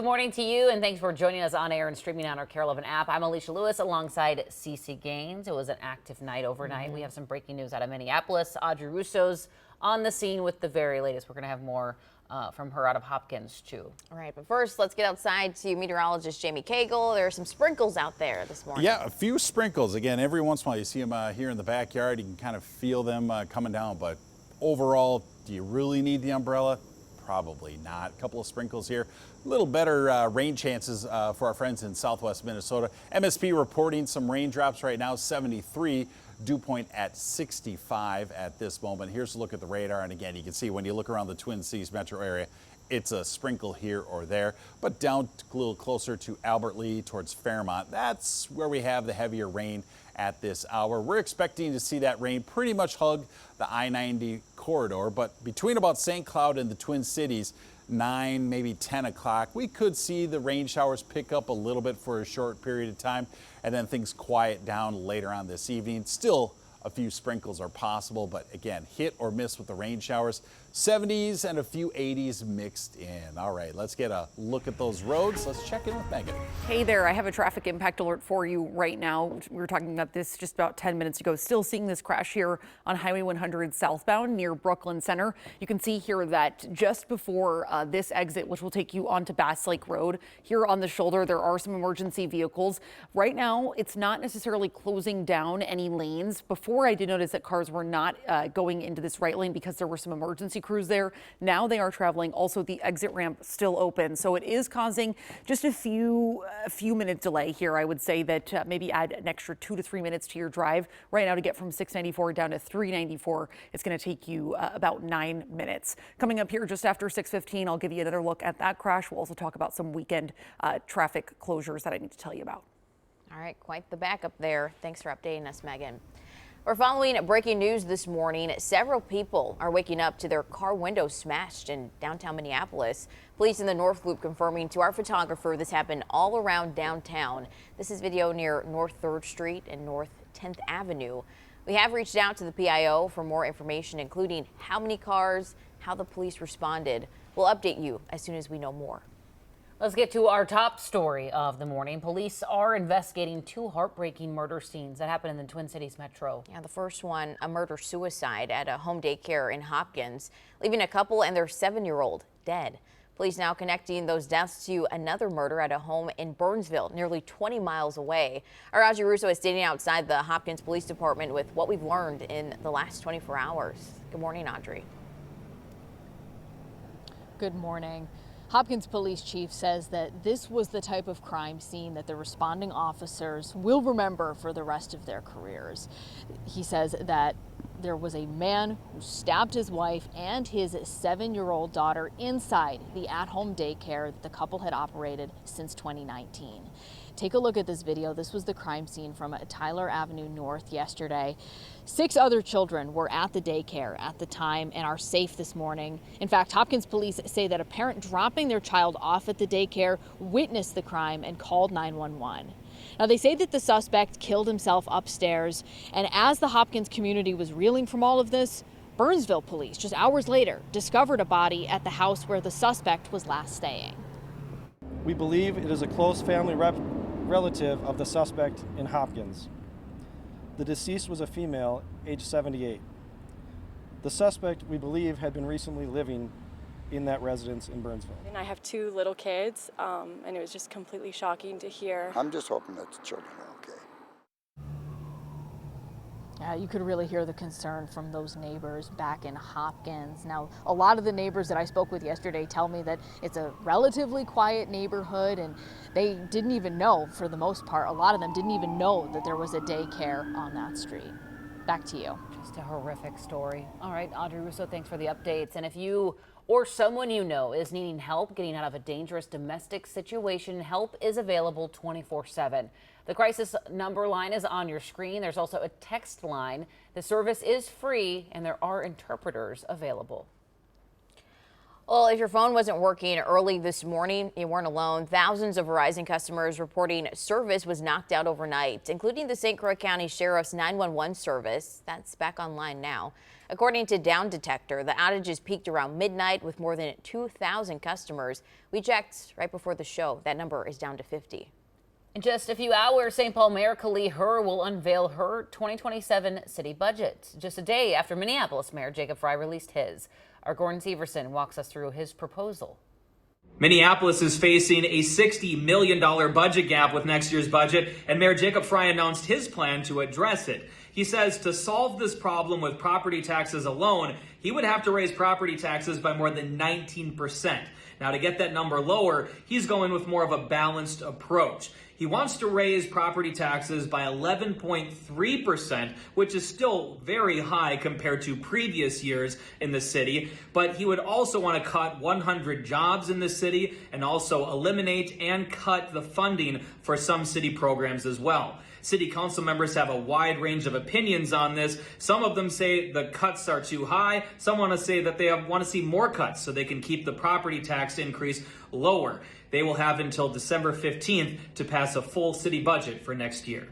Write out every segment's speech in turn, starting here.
Good morning to you, and thanks for joining us on air and streaming on our KARE 11 app. I'm Alicia Lewis alongside Cece Gaines. It was an active night overnight. We have some breaking news out of Minneapolis. Audrey Russo's on the scene with the very latest. We're going to have more from her out of Hopkins, too. All right, but first, let's get outside to meteorologist Jamie Cagle. There are some sprinkles out there this morning. Yeah, a few sprinkles. Again, every once in a while you see them here in the backyard. You can kind of feel them coming down, but overall, do you really need the umbrella? Probably not. A couple of sprinkles here. A little better rain chances for our friends in southwest Minnesota. MSP reporting some raindrops right now, 73. Dew point at 65 at this moment. Here's a look at the radar. And again, you can see when you look around the Twin Cities metro area, it's a sprinkle here or there, but down a little closer to Albert Lea towards Fairmont. That's where we have the heavier rain at this hour. We're expecting to see that rain pretty much hug the I-90 corridor, but between about St. Cloud and the Twin Cities, 9, maybe 10 o'clock, we could see the rain showers pick up a little bit for a short period of time, and then things quiet down later on this evening. Still, a few sprinkles are possible, but again, hit or miss with the rain showers. 70s and a few 80s mixed in. All right, let's get a look at those roads. Let's check in with Megan. Hey there, I have a traffic impact alert for you right now. We were talking about this just about 10 minutes ago. Still seeing this crash here on Highway 100 southbound near Brooklyn Center. You can see here that just before this exit, which will take you onto Bass Lake Road, here on the shoulder, there are some emergency vehicles. Right now, it's not necessarily closing down any lanes. Before, I did notice that cars were not going into this right lane because there were some emergency crews there. Now they are traveling. Also, the exit ramp still open, so it is causing just a few minute delay here. I would say that maybe add an extra 2 to 3 minutes to your drive. Right now, to get from 694 down to 394, it's going to take you about 9 minutes. Coming up here just after 6:15, I'll give you another look at that crash. We'll also talk about some weekend traffic closures that I need to tell you about. All right, quite the backup there. Thanks for updating us, Megan. We're following breaking news this morning. Several people are waking up to their car windows smashed in downtown Minneapolis. Police in the North Loop confirming to our photographer this happened all around downtown. This is video near North 3rd Street and North 10th Avenue. We have reached out to the PIO for more information, including how many cars, how the police responded. We'll update you as soon as we know more. Let's get to our top story of the morning. Police are investigating 2 heartbreaking murder scenes that happened in the Twin Cities metro. Yeah, the first one, a murder-suicide at a home daycare in Hopkins, leaving a couple and their 7-year-old dead. Police now connecting those deaths to another murder at a home in Burnsville, nearly 20 miles away. Our Audrey Russo is standing outside the Hopkins Police Department with what we've learned in the last 24 hours. Good morning, Audrey. Good morning. Hopkins Police Chief says that this was the type of crime scene that the responding officers will remember for the rest of their careers. He says that there was a man who stabbed his wife and his 7-year-old daughter inside the at-home daycare that the couple had operated since 2019. Take a look at this video. This was the crime scene from Tyler Avenue North yesterday. 6 other children were at the daycare at the time and are safe this morning. In fact, Hopkins police say that a parent dropping their child off at the daycare witnessed the crime and called 911. Now, they say that the suspect killed himself upstairs, and as the Hopkins community was reeling from all of this, Burnsville police, just hours later, discovered a body at the house where the suspect was last staying. We believe it is a close family relative of the suspect in Hopkins. The deceased was a female, age 78. The suspect, we believe, had been recently living in that residence in Burnsville. And I have 2 little kids, and it was just completely shocking to hear. I'm just hoping that the children are okay. You could really hear the concern from those neighbors back in Hopkins. Now, a lot of the neighbors that I spoke with yesterday tell me that it's a relatively quiet neighborhood, and they didn't even know, for the most part, a lot of them didn't even know that there was a daycare on that street. Back to you. Just a horrific story. All right, Audrey Russo, thanks for the updates. And if you or someone you know is needing help getting out of a dangerous domestic situation, help is available 24/7. The crisis number line is on your screen. There's also a text line. The service is free and there are interpreters available. Well, if your phone wasn't working early this morning, you weren't alone. Thousands of Verizon customers reporting service was knocked out overnight, including the St. Croix County Sheriff's 911 service. That's back online now. According to Down Detector, the outages peaked around midnight with more than 2,000 customers. We checked right before the show. That number is down to 50. In just a few hours, St. Paul Mayor Kali Hur will unveil her 2027 city budget, just a day after Minneapolis Mayor Jacob Fry released his. Our Gordon Severson walks us through his proposal. Minneapolis is facing a $60 million budget gap with next year's budget, and Mayor Jacob Fry announced his plan to address it. He says to solve this problem with property taxes alone, he would have to raise property taxes by more than 19%. Now, to get that number lower, he's going with more of a balanced approach. He wants to raise property taxes by 11.3%, which is still very high compared to previous years in the city. But he would also want to cut 100 jobs in the city and also eliminate and cut the funding for some city programs as well. City council members have a wide range of opinions on this. Some of them say the cuts are too high. Some want to say that they want to see more cuts so they can keep the property tax increase lower. They will have until December 15th to pass a full city budget for next year.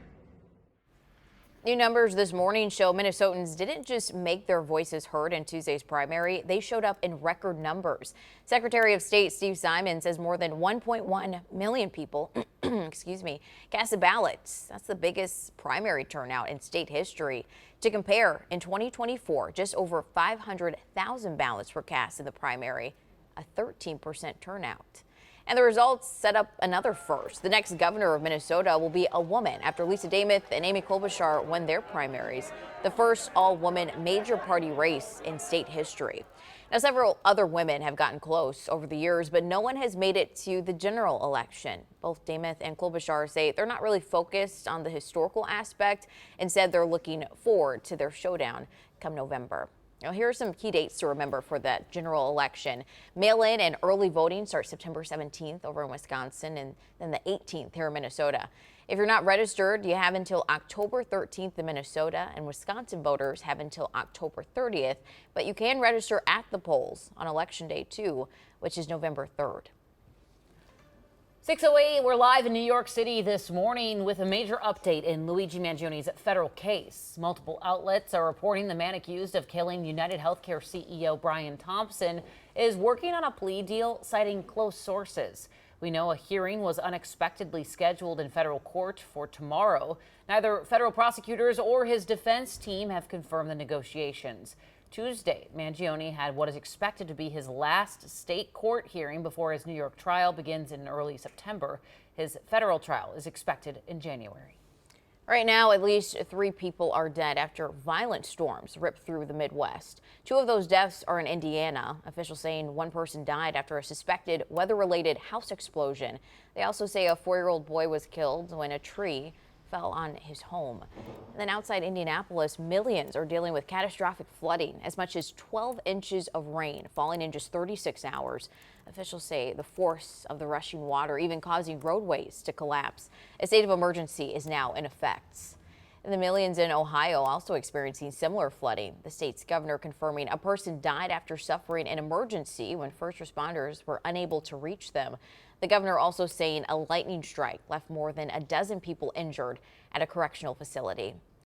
New numbers this morning show Minnesotans didn't just make their voices heard in Tuesday's primary, they showed up in record numbers. Secretary of State Steve Simon says more than 1.1 million people cast ballots. That's the biggest primary turnout in state history. To compare, in 2024, just over 500,000 ballots were cast in the primary, a 13% turnout. And the results set up another first. The next governor of Minnesota will be a woman after Lisa Demuth and Amy Klobuchar won their primaries, the first all-woman major party race in state history. Now, several other women have gotten close over the years, but no one has made it to the general election. Both Demuth and Klobuchar say they're not really focused on the historical aspect. Instead, they're looking forward to their showdown come November. Now, here are some key dates to remember for that general election. Mail-in and early voting starts September 17th over in Wisconsin and then the 18th here in Minnesota. If you're not registered, you have until October 13th in Minnesota, and Wisconsin voters have until October 30th. But you can register at the polls on Election Day, too, which is November 3rd. 6:08, we're live in New York City this morning with a major update in Luigi Mangioni's federal case. Multiple outlets are reporting the man accused of killing United Healthcare CEO Brian Thompson is working on a plea deal, citing close sources. We know a hearing was unexpectedly scheduled in federal court for tomorrow. Neither federal prosecutors or his defense team have confirmed the negotiations. Tuesday, Mangioni had what is expected to be his last state court hearing before his New York trial begins in early September. His federal trial is expected in January. Right now, at least 3 people are dead after violent storms ripped through the Midwest. 2 of those deaths are in Indiana. Officials saying 1 person died after a suspected weather-related house explosion. They also say a 4-year-old boy was killed when a tree fell on his home. And then outside Indianapolis, millions are dealing with catastrophic flooding, as much as 12 inches of rain falling in just 36 hours. Officials say the force of the rushing water even causing roadways to collapse. A state of emergency is now in effect. And the millions in Ohio also experiencing similar flooding. The state's governor confirming a person died after suffering an emergency when first responders were unable to reach them. The governor also saying a lightning strike left more than a dozen people injured at a correctional facility.